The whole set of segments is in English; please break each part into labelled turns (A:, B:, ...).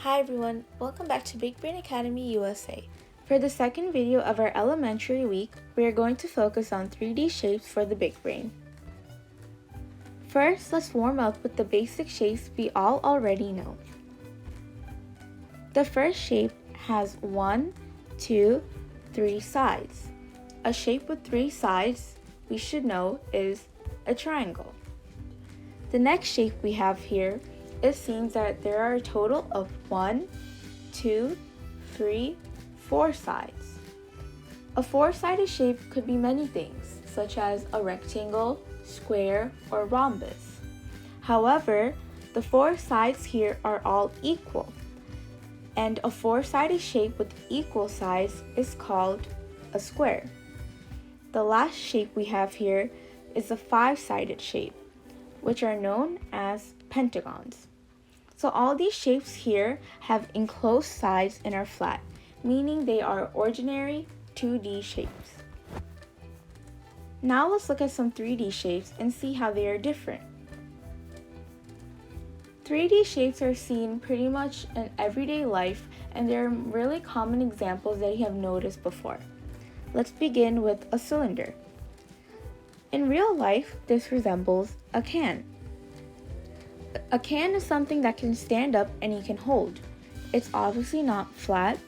A: Hi everyone, welcome back to Big Brain Academy USA. For the second video of our elementary week, we are going to focus on 3D shapes for the big brain. First, let's warm up with the basic shapes we all already know. The first shape has 1, 2, 3 sides. A shape with 3 sides we should know is a triangle. The next shape we have here, it seems that there are a total of 1, 2, 3, 4 sides. A 4-sided shape could be many things, such as a rectangle, square, or rhombus. However, the 4 sides here are all equal, and a 4-sided shape with equal sides is called a square. The last shape we have here is a 5-sided shape, which are known as pentagons. So all these shapes here have enclosed sides and are flat, meaning they are ordinary 2D shapes. Now let's look at some 3D shapes and see how they are different. 3D shapes are seen pretty much in everyday life, and they're really common examples that you have noticed before. Let's begin with a cylinder. In real life, this resembles a can. A can is something that can stand up and you can hold. It's obviously not flat,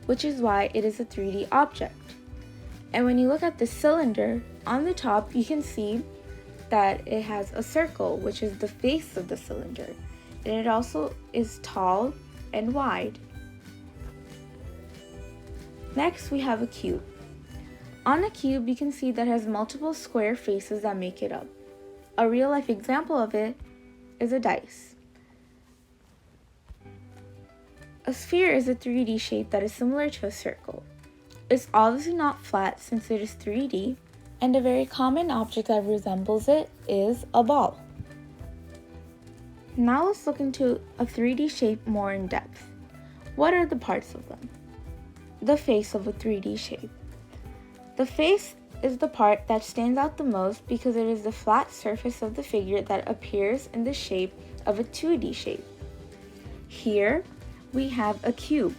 A: which is why it is a 3D object. And when you look at the cylinder, on the top you can see that it has a circle, which is the face of the cylinder. And it also is tall and wide. Next, we have a cube. On a cube, you can see that it has multiple square faces that make it up. A real-life example of it is a dice. A sphere is a 3D shape that is similar to a circle. It's obviously not flat since it is 3D, and a very common object that resembles it is a ball. Now let's look into a 3D shape more in depth. What are the parts of them? The face of a 3D shape. The face is the part that stands out the most because it is the flat surface of the figure that appears in the shape of a 2D shape. Here, we have a cube.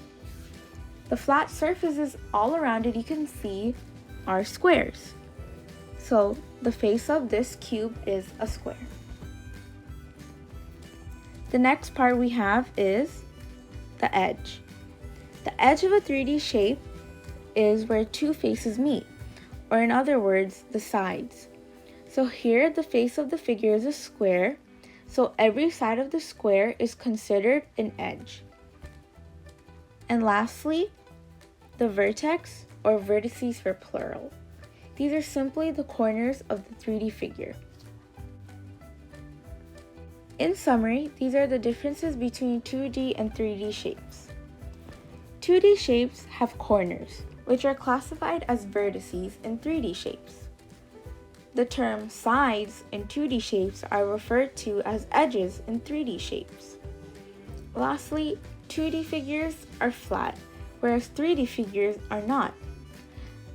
A: The flat surfaces all around it you can see are squares. So, the face of this cube is a square. The next part we have is the edge. The edge of a 3D shape is where two faces meet, or in other words, the sides. So here the face of the figure is a square, so every side of the square is considered an edge. And lastly, the vertex, or vertices for plural. These are simply the corners of the 3D figure. In summary, these are the differences between 2D and 3D shapes. 2D shapes have corners, which are classified as vertices in 3D shapes. The term sides in 2D shapes are referred to as edges in 3D shapes. Lastly, 2D figures are flat, whereas 3D figures are not.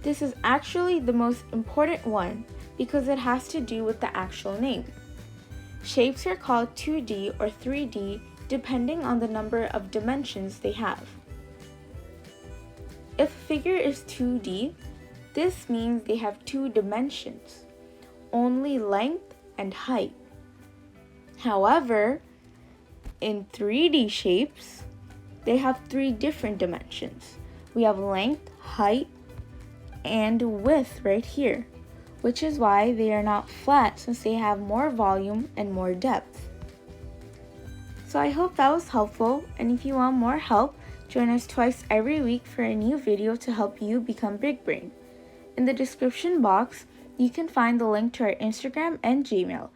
A: This is actually the most important one because it has to do with the actual name. Shapes are called 2D or 3D depending on the number of dimensions they have. If a figure is 2D, this means they have 2 dimensions, only length and height. However, in 3D shapes, they have 3 different dimensions. We have length, height, and width right here, which is why they are not flat since they have more volume and more depth. So I hope that was helpful, and if you want more help, join us twice every week for a new video to help you become big brain. In the description box, you can find the link to our Instagram and Gmail.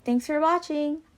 A: Thanks for watching!